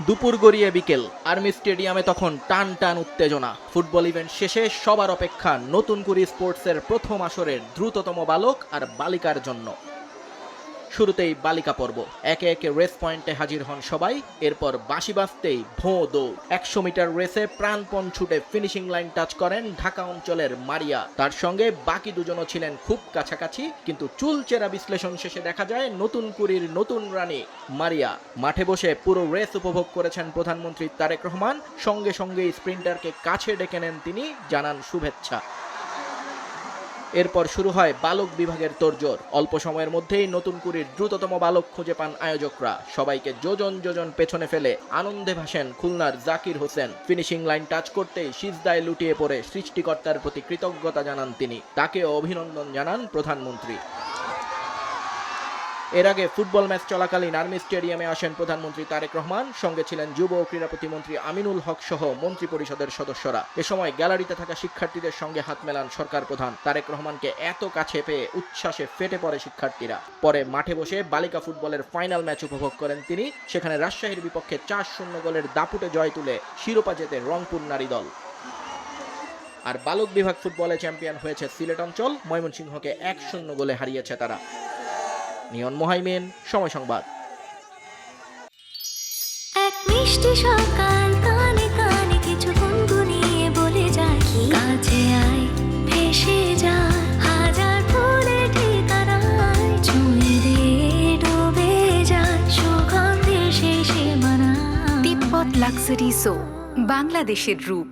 দুপুর গড়িয়ে বিকেল, আর্মি স্টেডিয়ামে তখন টান টান উত্তেজনা। ফুটবল ইভেন্ট শেষে সবার অপেক্ষা নতুন কুড়ি স্পোর্টসের প্রথম আসরের দ্রুততম বালক আর বালিকার জন্য। শুরুতেই বালিকা পর্ব, একে একে রেস পয়েন্টে হাজির হন সবাই। এরপর বাঁশি বাজতেই ভোঁ দৌড়। 100 মিটার রেসে প্রাণপণ ছুটে ফিনিশিং লাইন টাচ করেন ঢাকা অঞ্চলের মারিয়া। তার সঙ্গে বাকি দুজনও ছিলেন খুব কাছাকাছি, কিন্তু চুলচেরা বিশ্লেষণ শেষে দেখা যায় নতুন কুড়ির নতুন রানী মারিয়া। মাঠে বসে পুরো রেস উপভোগ করেছেন প্রধানমন্ত্রী তারেক রহমান। সঙ্গে সঙ্গেই স্প্রিন্টারকে কাছে ডেকে নেন তিনি, জানান শুভেচ্ছা। এরপর শুরু হয় বালক বিভাগের তোড়জোড়। অল্প সময়ের মধ্যেই নতুন কুড়ির দ্রুততম বালক খুঁজে পান আয়োজকরা। সবাইকে যোজন যোজন পেছনে ফেলে আনন্দে ভাসেন খুলনার Zakir Hossain. Finishing line touch করতেই সিজদায় লুটিয়ে পড়ে সৃষ্টিকর্তার প্রতি কৃতজ্ঞতা জানান তিনি। তাকে অভিনন্দন জানান প্রধানমন্ত্রী। এর আগে ফুটবল ম্যাচ চলাকালীন আর্মি স্টেডিয়ামে আসেন প্রধানমন্ত্রী তারেক রহমান। সঙ্গে ছিলেন যুব ও ক্রীড়া প্রতিমন্ত্রী আমিনুল হক সহ মন্ত্রী পরিষদের সদস্যরা। এ সময় গ্যালারিতে থাকা শিক্ষার্থীদের সঙ্গে হাত মেলান সরকার প্রধান। তারেক রহমানকে এত কাছে পেয়ে উচ্ছ্বাসে ফেটে পড়ে শিক্ষার্থীরা। পরে মাঠে বসে বালিকা ফুটবলের ফাইনাল ম্যাচ উপভোগ করেন তিনি। সেখানে রাজশাহীর বিপক্ষে 4-0 গোলের দাপুটে জয় তুলে শিরোপা জেতে রংপুর নারী দল। আর বালক বিভাগ ফুটবলে চ্যাম্পিয়ন হয়েছে সিলেট অঞ্চল। ময়মনসিংহকে 1-0 গোলে হারিয়েছে তারা। নিয়ন মোহাইমিন, সময় সংবাদ। এক মিষ্টি সকাল, কানে কানে কিছু গুনগুনিয়ে বলে যায়, কাছে আয় ভেসে যায় হাজার ফুলের ঠিকানায়, ছুঁয়ে দিয়ে ডুবে যায় সুগন্ধে শেষে মানায়। তিব্বত লাক্সারি সো, বাংলাদেশের রূপ।